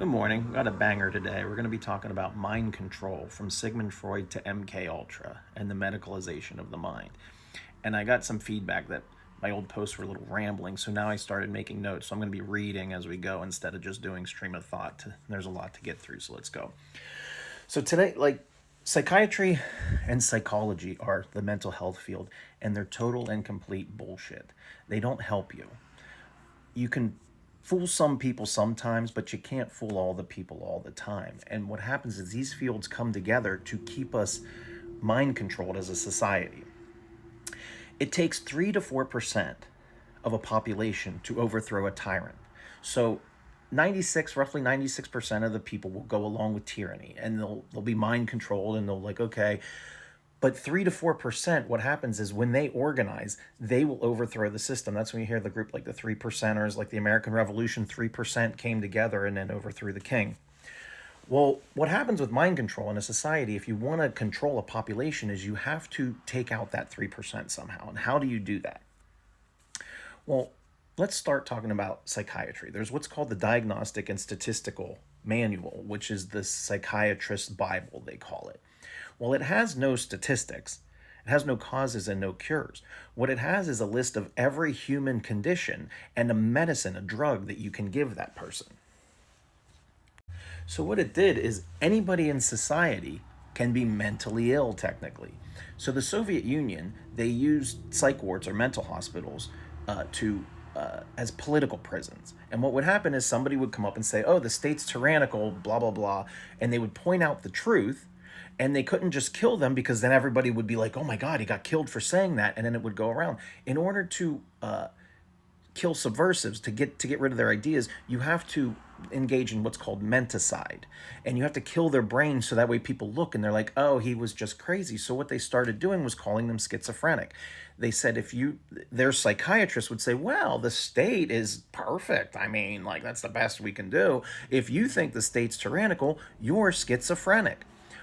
Good morning. Got a banger today. We're going to be talking about mind control from Sigmond Freud to MKULTRA and the medicalization of the mind. And I got some feedback that my old posts were a little rambling, so now I started making notes. So I'm going to be reading as we go instead of just doing stream of thought. There's a lot to get through, so let's go. So today, psychiatry and psychology are the mental health field, and they're total and complete bullshit. They don't help you. You can fool some people sometimes, but you can't fool all the people all the time. And what happens is these fields come together to keep us mind controlled as a society. It takes 3 to 4% of a population to overthrow a tyrant. So roughly 96% of the people will go along with tyranny, and they'll be mind controlled, and they'll okay. But 3 to 4%, what happens is when they organize, they will overthrow the system. That's when you hear the group like the 3%ers, like the American Revolution, 3% came together and then overthrew the king. Well, what happens with mind control in a society, if you want to control a population, is you have to take out that 3% somehow. And how do you do that? Well, let's start talking about psychiatry. There's what's called the Diagnostic and Statistical Manual, which is the psychiatrist's Bible, they call it. Well, it has no statistics. It has no causes and no cures. What it has is a list of every human condition and a medicine, a drug that you can give that person. So what it did is anybody in society can be mentally ill, technically. So the Soviet Union, they used psych wards or mental hospitals as political prisons. And what would happen is somebody would come up and say, oh, the state's tyrannical, blah, blah, blah. And they would point out the truth. And they couldn't just kill them, because then everybody would be like, oh my God, he got killed for saying that. And then it would go around. In order to kill subversives, to get rid of their ideas, you have to engage in what's called menticide. And you have to kill their brains, so that way people look and they're like, oh, he was just crazy. So what they started doing was calling them schizophrenic. They said their psychiatrists would say, well, the state is perfect. I mean, that's the best we can do. If you think the state's tyrannical, you're schizophrenic.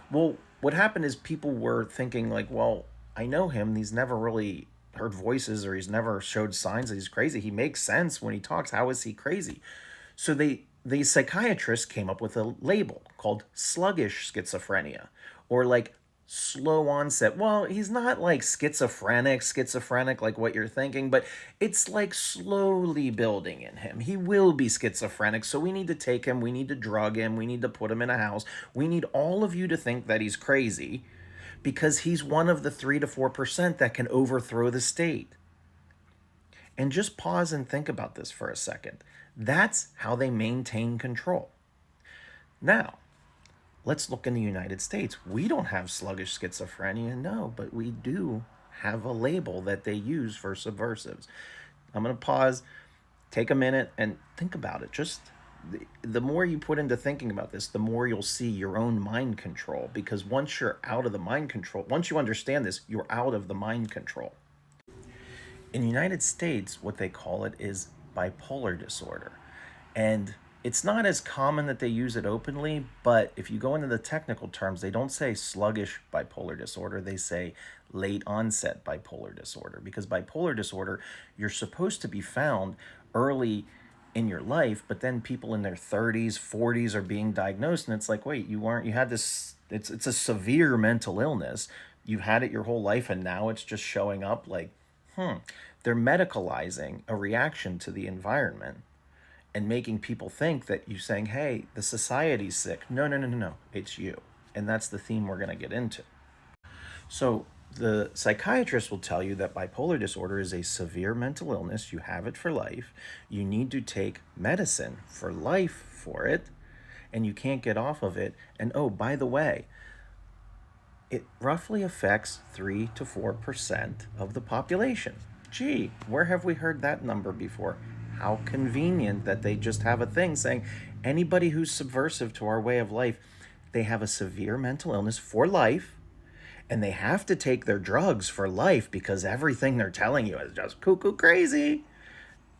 Well, what happened is people were thinking well, I know him. He's never really heard voices, or he's never showed signs that he's crazy. He makes sense when he talks. How is he crazy? So the psychiatrists came up with a label called sluggish schizophrenia, or slow onset. Well, he's not schizophrenic like what you're thinking, but it's slowly building in him. He will be schizophrenic, so we need to take him, we need to drug him, we need to put him in a house. We need all of you to think that he's crazy, because he's one of the 3 to 4% that can overthrow the state. And just pause and think about this for a second. That's how they maintain control. Now, let's look in the United States. We don't have sluggish schizophrenia, no, but we do have a label that they use for subversives. I'm going to pause, take a minute, and think about it. Just the more you put into thinking about this, the more you'll see your own mind control, because once you're out of the mind control, once you understand this, you're out of the mind control. In the United States, what they call it is bipolar disorder. And it's not as common that they use it openly, but if you go into the technical terms, they don't say sluggish bipolar disorder, they say late onset bipolar disorder. Because bipolar disorder, you're supposed to be found early in your life, but then people in their 30s, 40s are being diagnosed, and it's wait, you had this, it's a severe mental illness. You've had it your whole life, and now it's just showing up. They're medicalizing a reaction to the environment and making people think that you're saying, hey, the society's sick. No, it's you. And that's the theme we're going to get into. So the psychiatrist will tell you that bipolar disorder is a severe mental illness. You have it for life. You need to take medicine for life for it, and you can't get off of it. And oh, by the way, it roughly affects 3 to 4% of the population. Gee, where have we heard that number before? How convenient that they just have a thing saying anybody who's subversive to our way of life, they have a severe mental illness for life, and they have to take their drugs for life, because everything they're telling you is just cuckoo crazy.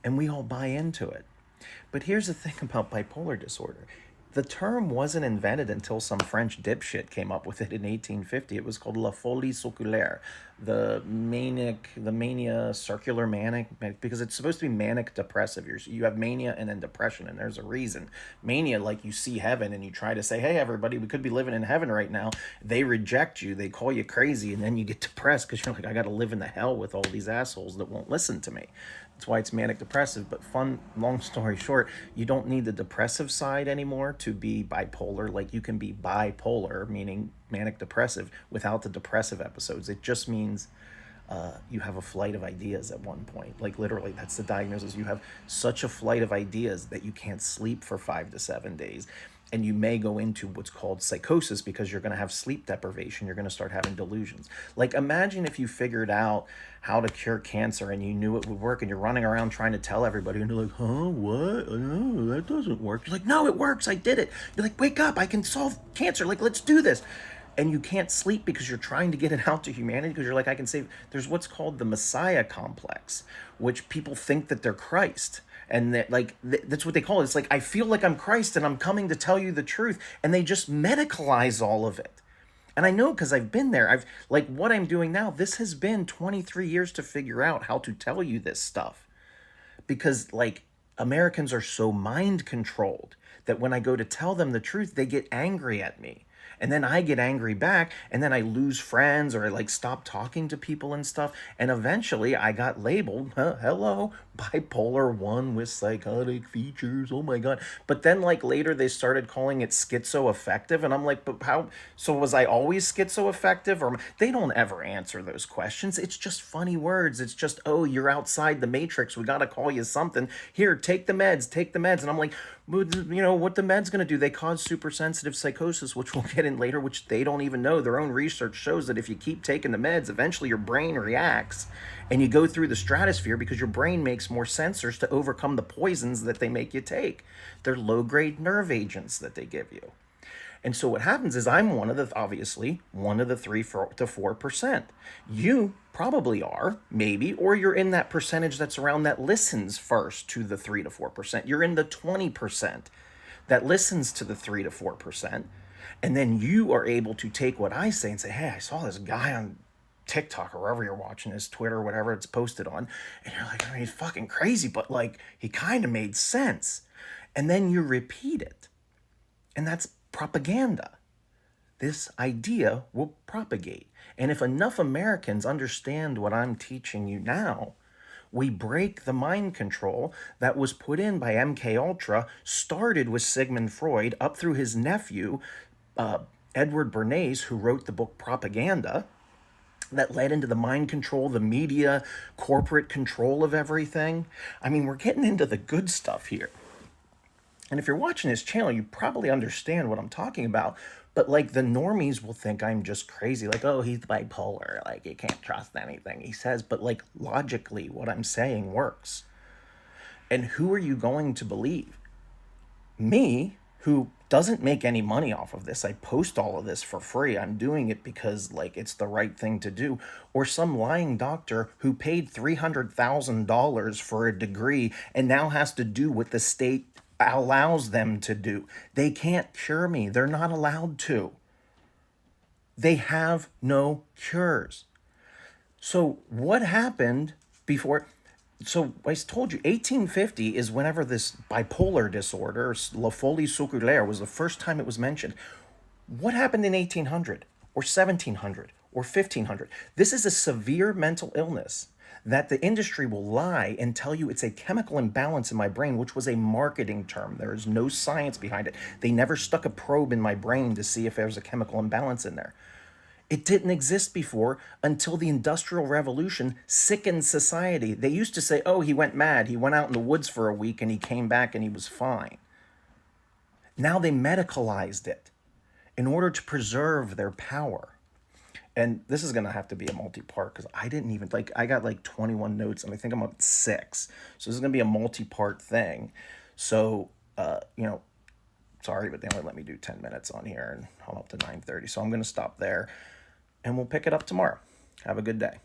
And we all buy into it. But here's the thing about bipolar disorder. The term wasn't invented until some French dipshit came up with it in 1850. It was called la folie circulaire, the mania, circular manic, because it's supposed to be manic depressive. You have mania and then depression, and there's a reason. Mania, like you see heaven and you try to say, hey, everybody, we could be living in heaven right now. They reject you, they call you crazy, and then you get depressed because you're like, I got to live in the hell with all these assholes that won't listen to me. That's why it's manic depressive. But long story short, you don't need the depressive side anymore to be bipolar. Like you can be bipolar, meaning manic depressive, without the depressive episodes. It just means you have a flight of ideas at one point. Like literally, that's the diagnosis. You have such a flight of ideas that you can't sleep for 5 to 7 days. And you may go into what's called psychosis because you're going to have sleep deprivation. You're going to start having delusions. Like imagine if you figured out how to cure cancer and you knew it would work, and you're running around trying to tell everybody, and you're like, huh, what? No, that doesn't work. You're like, no, it works. I did it. You're like, wake up. I can solve cancer. Like, let's do this. And you can't sleep because you're trying to get it out to humanity, because you're like, I can save. There's what's called the Messiah complex, which people think that they're Christ. And that, like, that's what they call it. It's like, I feel like I'm Christ and I'm coming to tell you the truth. And they just medicalize all of it. And I know because I've been there. I've, like, what I'm doing now, this has been 23 years to figure out how to tell you this stuff. Because, like, Americans are so mind controlled that when I go to tell them the truth, they get angry at me. And then I get angry back, and then I lose friends, or I like stop talking to people and stuff. And eventually I got labeled, hello, bipolar 1 with psychotic features. Oh my God. But then like later they started calling it schizoaffective. And I'm like, but how? So was I always schizoaffective? Or they don't ever answer those questions. It's just funny words. It's just, oh, you're outside the matrix. We got to call you something. Here, take the meds, take the meds. And I'm like, you know what the med's going to do? They cause supersensitive psychosis, which we'll get in later, which they don't even know. Their own research shows that if you keep taking the meds, eventually your brain reacts and you go through the stratosphere because your brain makes more sensors to overcome the poisons that they make you take. They're low-grade nerve agents that they give you. And so what happens is I'm obviously one of the 3 to 4%. You probably are, maybe, or you're in that percentage that's around that listens first to the 3 to 4%. You're in the 20% that listens to the 3 to 4%. And then you are able to take what I say and say, hey, I saw this guy on TikTok or wherever you're watching his Twitter or whatever it's posted on. And you're like, I mean, he's fucking crazy, but like, he kind of made sense. And then you repeat it. And that's propaganda. This idea will propagate. And if enough Americans understand what I'm teaching you now, we break the mind control that was put in by MKUltra, started with Sigmund Freud, up through his nephew, Edward Bernays, who wrote the book Propaganda, that led into the mind control, the media, corporate control of everything. I mean, we're getting into the good stuff here. And if you're watching this channel, you probably understand what I'm talking about. But like the normies will think I'm just crazy. Like, oh, he's bipolar. Like, you can't trust anything he says. But like logically, what I'm saying works. And who are you going to believe? Me, who doesn't make any money off of this. I post all of this for free. I'm doing it because like it's the right thing to do. Or some lying doctor who paid $300,000 for a degree and now has to do what the state allows them to do. They can't cure me. They're not allowed to. They have no cures. So what happened before? So I told you 1850 is whenever this bipolar disorder, la folie circulaire, was the first time it was mentioned. What happened in 1800 or 1700 or 1500? This is a severe mental illness that the industry will lie and tell you it's a chemical imbalance in my brain, which was a marketing term. There is no science behind it. They never stuck a probe in my brain to see if there was a chemical imbalance in there. It didn't exist before until the Industrial Revolution sickened society. They used to say, oh, he went mad. He went out in the woods for a week and he came back and he was fine. Now they medicalized it in order to preserve their power. And this is going to have to be a multi-part because I didn't even, like, I got like 21 notes and I think I'm up 6. So this is going to be a multi-part thing. So, sorry, but they only let me do 10 minutes on here and I'm up to 9:30. So I'm going to stop there and we'll pick it up tomorrow. Have a good day.